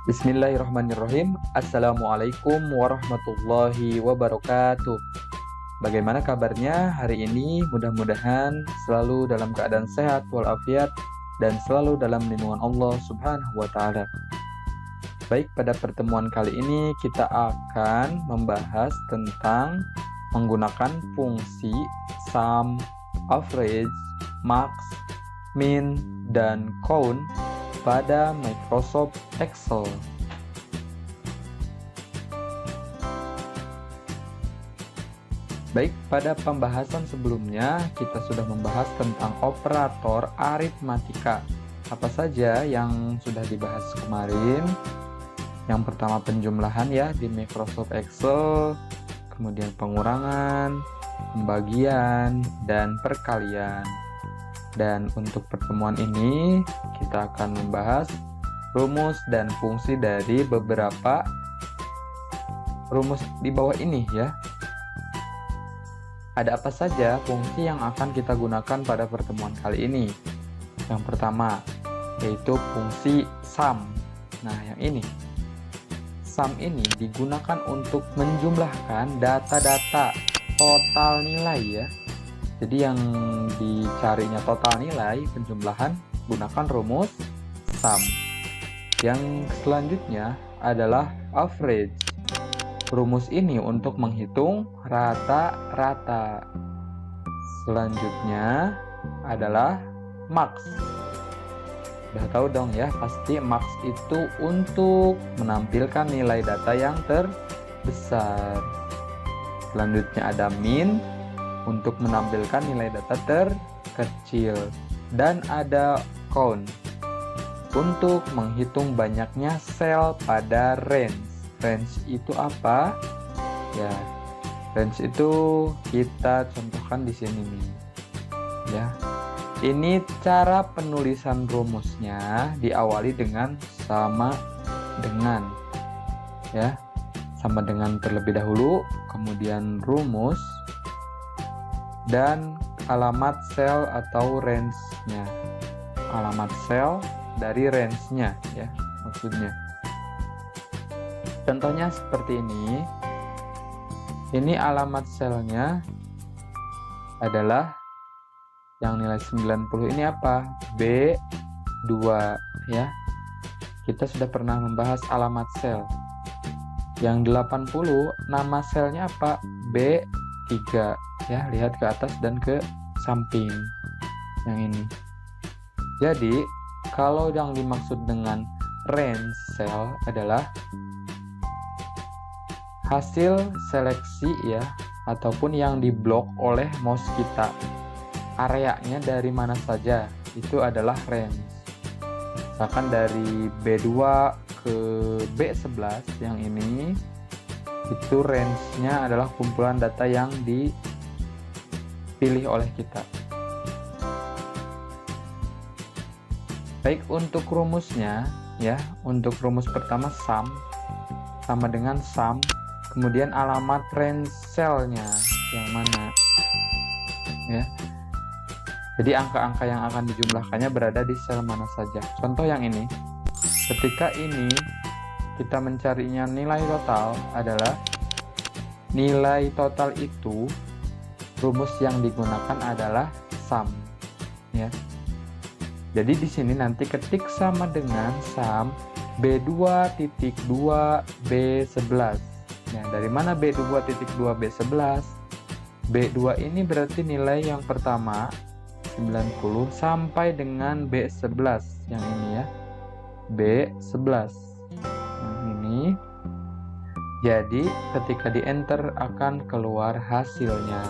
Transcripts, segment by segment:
Bismillahirrahmanirrahim. Assalamualaikum warahmatullahi wabarakatuh. Bagaimana kabarnya hari ini? Mudah-mudahan selalu dalam keadaan sehat walafiat dan selalu dalam lindungan Allah Subhanahu wa taala. Baik, pada pertemuan kali ini kita akan membahas tentang menggunakan fungsi sum, average, max, min, dan count pada Microsoft Excel. Baik, pada pembahasan sebelumnya kita sudah membahas tentang operator aritmatika. Apa saja yang sudah dibahas kemarin? Yang pertama penjumlahan ya di Microsoft Excel, kemudian pengurangan, pembagian, dan perkalian. Dan untuk pertemuan ini kita akan membahas rumus dan fungsi dari beberapa rumus di bawah ini ya. Ada apa saja fungsi yang akan kita gunakan pada pertemuan kali ini? Yang pertama yaitu fungsi sum. Nah, yang ini. Sum ini digunakan untuk menjumlahkan data-data total nilai ya. Jadi yang dicarinya total nilai penjumlahan gunakan rumus sum. Yang selanjutnya adalah average. Rumus ini untuk menghitung rata-rata. Selanjutnya adalah max. Udah tahu dong ya, pasti max itu untuk menampilkan nilai data yang terbesar. Selanjutnya ada min untuk menampilkan nilai data terkecil, dan ada count untuk menghitung banyaknya sel pada range. Range itu apa? Ya, range itu kita contohkan di sini nih. Ya. Ini cara penulisan rumusnya diawali dengan sama dengan. Ya. Sama dengan terlebih dahulu, kemudian rumus dan alamat sel atau range-nya. Alamat sel dari range-nya ya, maksudnya. Contohnya seperti ini. Ini alamat selnya adalah yang nilai 90 ini apa? B2 ya. Kita sudah pernah membahas alamat sel. Yang 80 nama selnya apa? B3 ya, lihat ke atas dan ke samping yang ini. Jadi kalau yang dimaksud dengan range cell adalah hasil seleksi ya, ataupun yang diblok oleh mouse kita. Areanya dari mana saja itu adalah range. Misalkan dari B2 ke B11 yang ini, itu range-nya adalah kumpulan data yang dipilih oleh kita. Baik, untuk rumusnya ya, untuk rumus pertama sum sama dengan sum, kemudian alamat range cell-nya yang mana ya. Jadi angka-angka yang akan dijumlahkannya berada di sel mana saja. Contoh yang ini, ketika ini kita mencarinya nilai total adalah nilai total itu, rumus yang digunakan adalah sum ya. Jadi di sini nanti ketik sama dengan sum B2.2 B11. Nah, dari mana B2.2 B11? B2 ini berarti nilai yang pertama 90 sampai dengan B11 yang ini ya. B11. Nah, ini. Jadi ketika di enter akan keluar hasilnya.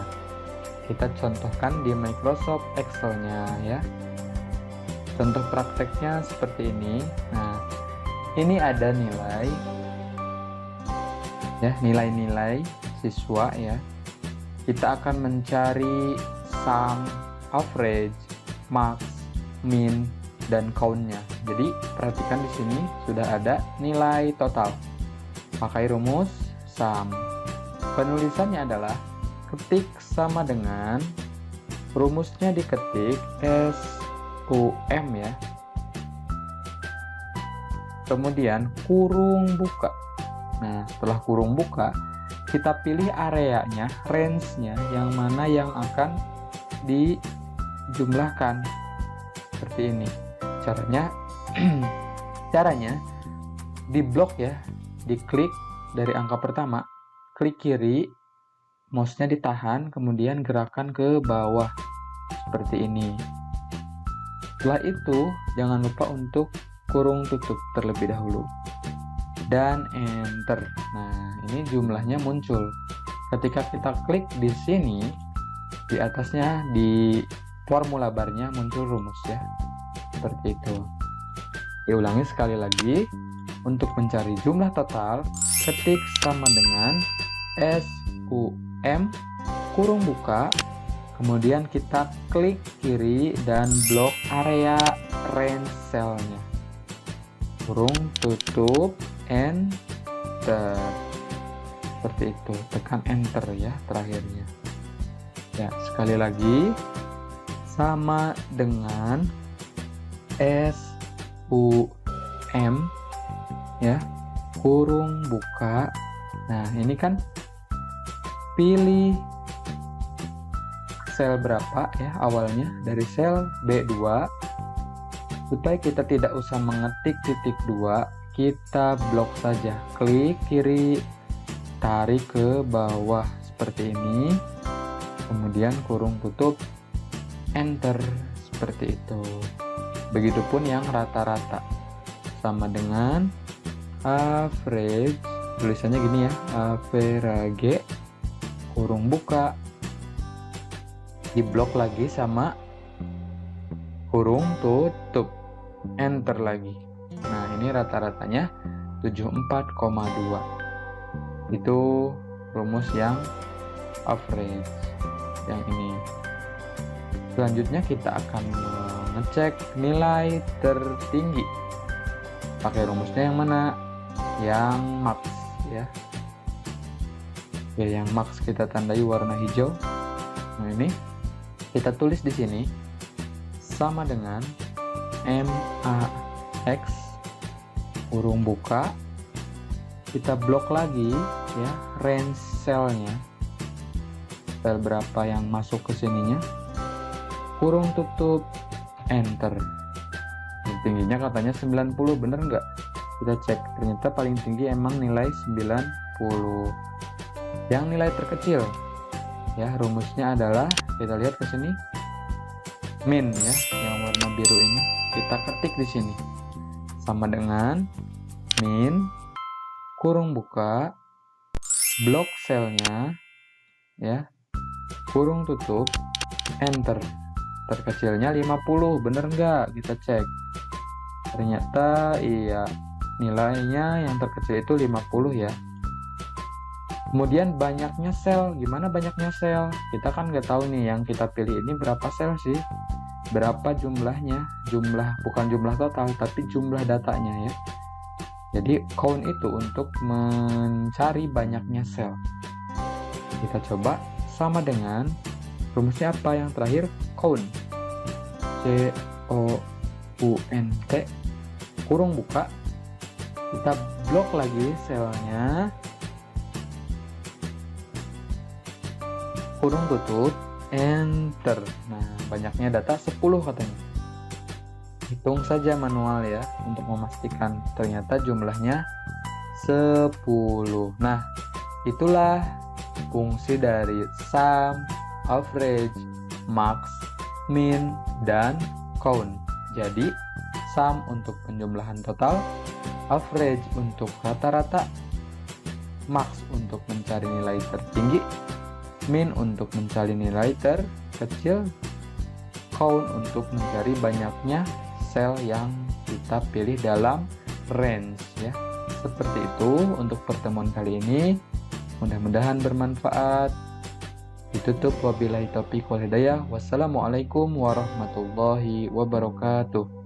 Kita contohkan di Microsoft Excel-nya ya. Contoh prakteknya seperti ini. Nah, ini ada nilai ya, nilai-nilai siswa ya. Kita akan mencari sum, average, max, min, dan count-nya. Jadi perhatikan di sini sudah ada nilai total. Pakai rumus sum. Penulisannya adalah ketik sama dengan rumusnya diketik SUM ya. kemudian kurung buka. Nah, setelah kurung buka, kita pilih areanya, range-nya, yang mana yang akan dijumlahkan. Seperti ini. Caranya di blok ya, diklik dari angka pertama, klik kiri, mouse-nya ditahan, kemudian gerakan ke bawah seperti ini. Setelah itu, jangan lupa untuk kurung tutup terlebih dahulu dan enter. Nah, ini jumlahnya muncul. Ketika kita klik di sini, di atasnya di formula barnya muncul rumus ya. Seperti itu. Diulangi sekali lagi. Untuk mencari jumlah total, ketik sama dengan SUM kurung buka, kemudian kita klik kiri dan blok area range cell-nya. Kurung tutup, enter. Seperti itu, tekan enter ya terakhirnya. Ya, sekali lagi, sama dengan SUM ya, kurung buka. Nah, ini kan pilih sel berapa ya awalnya, dari sel B2. Supaya kita tidak usah mengetik titik 2, kita blok saja. Klik kiri, tarik ke bawah seperti ini, kemudian kurung tutup, enter. Seperti itu. Begitupun yang rata-rata, sama dengan average, tulisannya gini ya, average kurung buka, diblok lagi sama kurung tutup, enter lagi. Nah, ini rata-ratanya 74,2. Itu rumus yang average yang ini. Selanjutnya kita akan mengecek nilai tertinggi. Pakai rumusnya yang mana? Yang max ya. Oke, yang max kita tandai warna hijau. Nah, ini kita tulis di sini sama dengan MAX kurung buka, kita blok lagi ya range cell-nya, sel berapa yang masuk ke sininya, kurung tutup, enter. Tingginya katanya 90, bener nggak? Kita cek, ternyata paling tinggi emang nilai 90. Yang nilai terkecil ya, rumusnya adalah, kita lihat ke sini, min ya, yang warna biru ini kita ketik di sini sama dengan min kurung buka, blok selnya ya, kurung tutup, enter. Terkecilnya 50, bener nggak? Kita cek, ternyata iya, nilainya yang terkecil itu 50 ya. Kemudian banyaknya sel, gimana banyaknya sel? Kita kan nggak tahu nih yang kita pilih ini berapa sel sih, berapa jumlahnya, bukan jumlah total tapi jumlah datanya ya. Jadi count itu untuk mencari banyaknya sel. Kita coba, sama dengan rumusnya apa yang terakhir, count, COUNT kurung buka, kita blok lagi selnya, kurung tutup, enter. Nah, banyaknya data 10 katanya. Hitung saja manual ya untuk memastikan, ternyata jumlahnya 10. Nah, itulah fungsi dari sum, average, max, min, dan count. Jadi sum untuk penjumlahan total, average untuk rata-rata, max untuk mencari nilai tertinggi, min untuk mencari nilai terkecil, count untuk mencari banyaknya sel yang kita pilih dalam range ya. Seperti itu untuk pertemuan kali ini. Mudah-mudahan bermanfaat. Ditutup wabillahi taufiq wal hidayah. Wassalamualaikum warahmatullahi wabarakatuh.